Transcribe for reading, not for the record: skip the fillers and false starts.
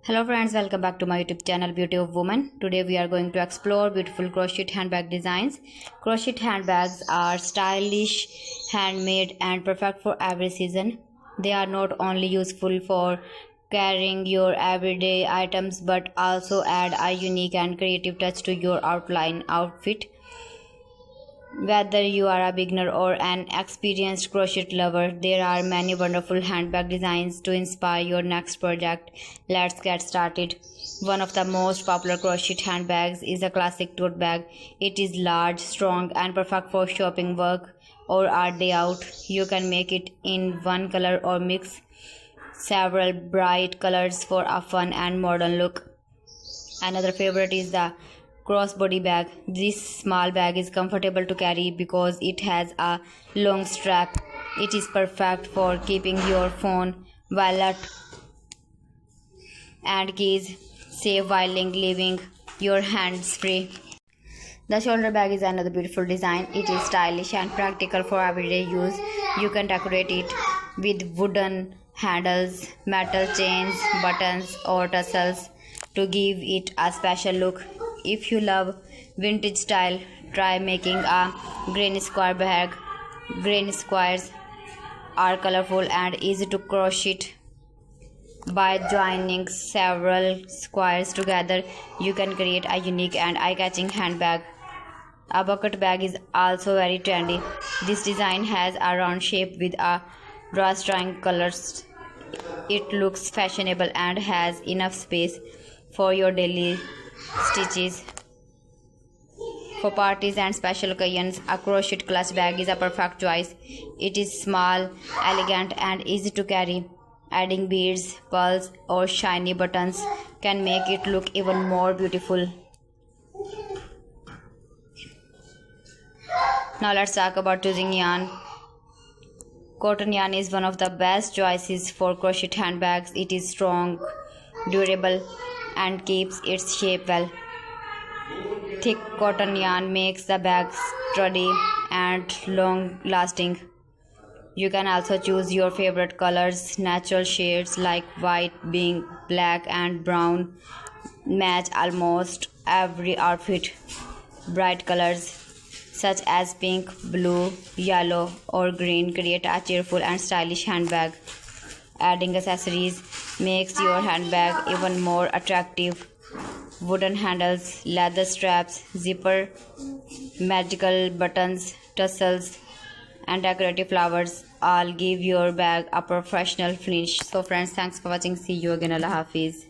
Hello friends, welcome back to my YouTube channel Beauty of Woman. Today we are going to explore beautiful crochet handbag designs. Crochet handbags are stylish, handmade and perfect for every season. They are not only useful for carrying your everyday items but also add a unique and creative touch to your outfit. Whether you are a beginner or an experienced crochet lover, there are many wonderful handbag designs to inspire your next project. Let's get started. One of the most popular crochet handbags is a classic tote bag. It is large, strong, and perfect for shopping, work, or a day out. You can make it in one color or mix several bright colors for a fun and modern look. Another favorite is the crossbody bag. This small bag is comfortable to carry because it has a long strap. It is perfect for keeping your phone, wallet and keys safe while leaving your hands free. The shoulder bag is another beautiful design. It is stylish and practical for everyday use. You can decorate it with wooden handles, metal chains, buttons or tassels to give it a special look. If you love vintage style, try making a granny square bag. Granny squares are colorful and easy to crochet. By joining several squares together, you can create a unique and eye-catching handbag. A bucket bag is also very trendy. This design has a round shape with a drawstring colors. It looks fashionable and has enough space for your daily stitches. For parties and special occasions, a crochet clutch bag is a perfect choice. It is small, elegant and easy to carry. Adding beads, pearls or shiny buttons can make it look even more beautiful. Now let's talk about choosing yarn. Cotton yarn is one of the best choices for crochet handbags. It is strong, durable and keeps its shape well. Thick cotton yarn makes the bag sturdy and long lasting. You can also choose your favorite colors. Natural shades like white, pink, black and brown match almost every outfit. Bright colors such as pink, blue, yellow or green create a cheerful and stylish handbag. Adding accessories makes your handbag even more attractive. Wooden handles, leather straps, zipper, magical buttons, tassels and decorative flowers all give your bag a professional finish. So friends, thanks for watching. See you again. Allah Hafiz.